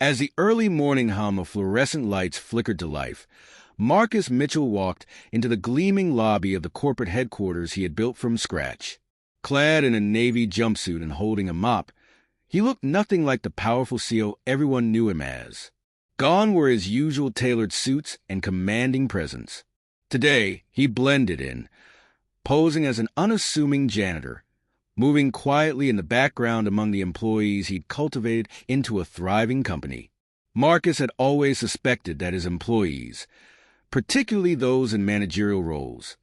As the early morning hum of fluorescent lights flickered to life, Marcus Mitchell walked into the gleaming lobby of the corporate headquarters he had built from scratch. Clad in a navy jumpsuit and holding a mop, he looked nothing like the powerful CEO everyone knew him as. Gone were his usual tailored suits and commanding presence. Today, he blended in, posing as an unassuming janitor, moving quietly in the background among the employees he'd cultivated into a thriving company. Marcus had always suspected that his employees, particularly those in managerial roles,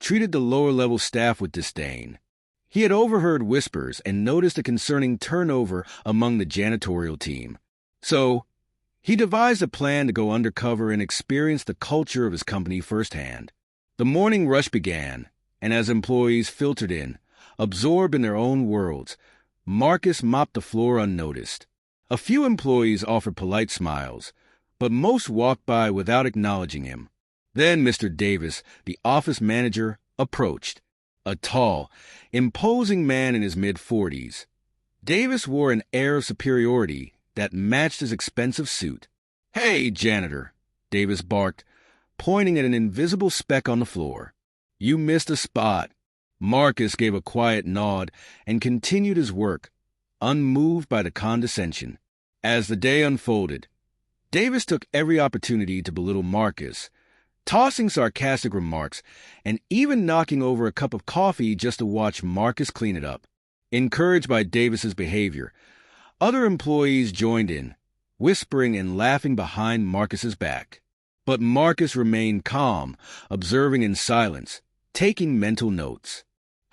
treated the lower-level staff with disdain. He had overheard whispers and noticed a concerning turnover among the janitorial team. So, he devised a plan to go undercover and experience the culture of his company firsthand. The morning rush began, and as employees filtered in, absorbed in their own worlds, Marcus mopped the floor unnoticed. A few employees offered polite smiles, but most walked by without acknowledging him. Then Mr. Davis, the office manager, approached. A tall, imposing man in his mid-40s. Davis wore an air of superiority that matched his expensive suit. "Hey, janitor," Davis barked, pointing at an invisible speck on the floor. "You missed a spot." Marcus gave a quiet nod and continued his work, unmoved by the condescension. As the day unfolded, Davis took every opportunity to belittle Marcus, tossing sarcastic remarks and even knocking over a cup of coffee just to watch Marcus clean it up. Encouraged by Davis's behavior, other employees joined in, whispering and laughing behind Marcus's back. But Marcus remained calm, observing in silence, taking mental notes.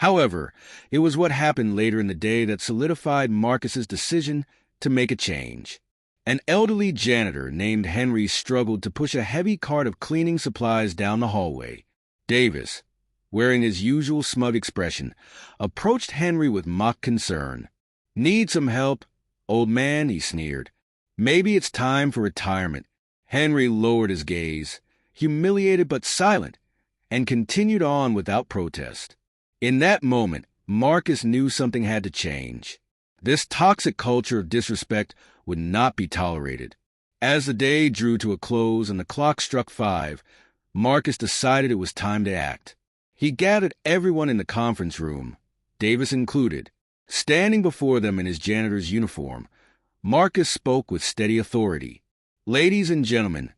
However, it was what happened later in the day that solidified Marcus's decision to make a change. An elderly janitor named Henry struggled to push a heavy cart of cleaning supplies down the hallway. Davis, wearing his usual smug expression, approached Henry with mock concern. "Need some help, old man?" he sneered. "Maybe it's time for retirement." Henry lowered his gaze, humiliated but silent, and continued on without protest. In that moment, Marcus knew something had to change. This toxic culture of disrespect would not be tolerated. As the day drew to a close and the clock struck 5, Marcus decided it was time to act. He gathered everyone in the conference room, Davis included. Standing before them in his janitor's uniform, Marcus spoke with steady authority. "Ladies and gentlemen,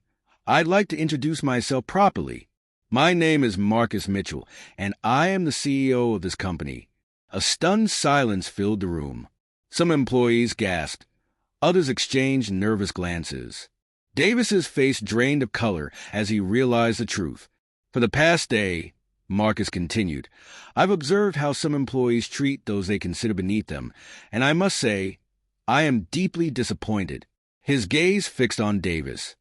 I'd like to introduce myself properly. My name is Marcus Mitchell, and I am the CEO of this company." A stunned silence filled the room. Some employees gasped. Others exchanged nervous glances. Davis's face drained of color as he realized the truth. "For the past day," Marcus continued, "I've observed how some employees treat those they consider beneath them, and I must say, I am deeply disappointed." His gaze fixed on Davis.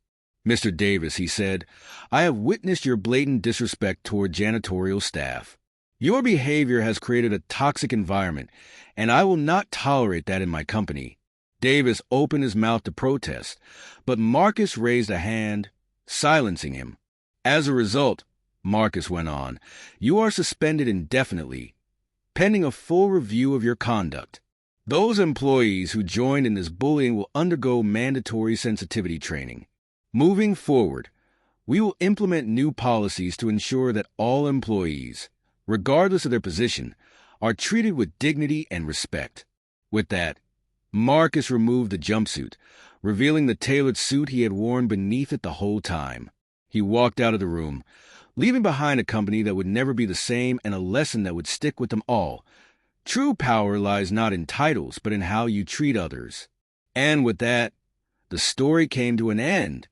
"Mr. Davis," he said, "I have witnessed your blatant disrespect toward janitorial staff. Your behavior has created a toxic environment, and I will not tolerate that in my company." Davis opened his mouth to protest, but Marcus raised a hand, silencing him. "As a result," Marcus went on, "you are suspended indefinitely, pending a full review of your conduct. Those employees who joined in this bullying will undergo mandatory sensitivity training. Moving forward, we will implement new policies to ensure that all employees, regardless of their position, are treated with dignity and respect." With that, Marcus removed the jumpsuit, revealing the tailored suit he had worn beneath it the whole time. He walked out of the room, leaving behind a company that would never be the same and a lesson that would stick with them all. True power lies not in titles, but in how you treat others. And with that, the story came to an end.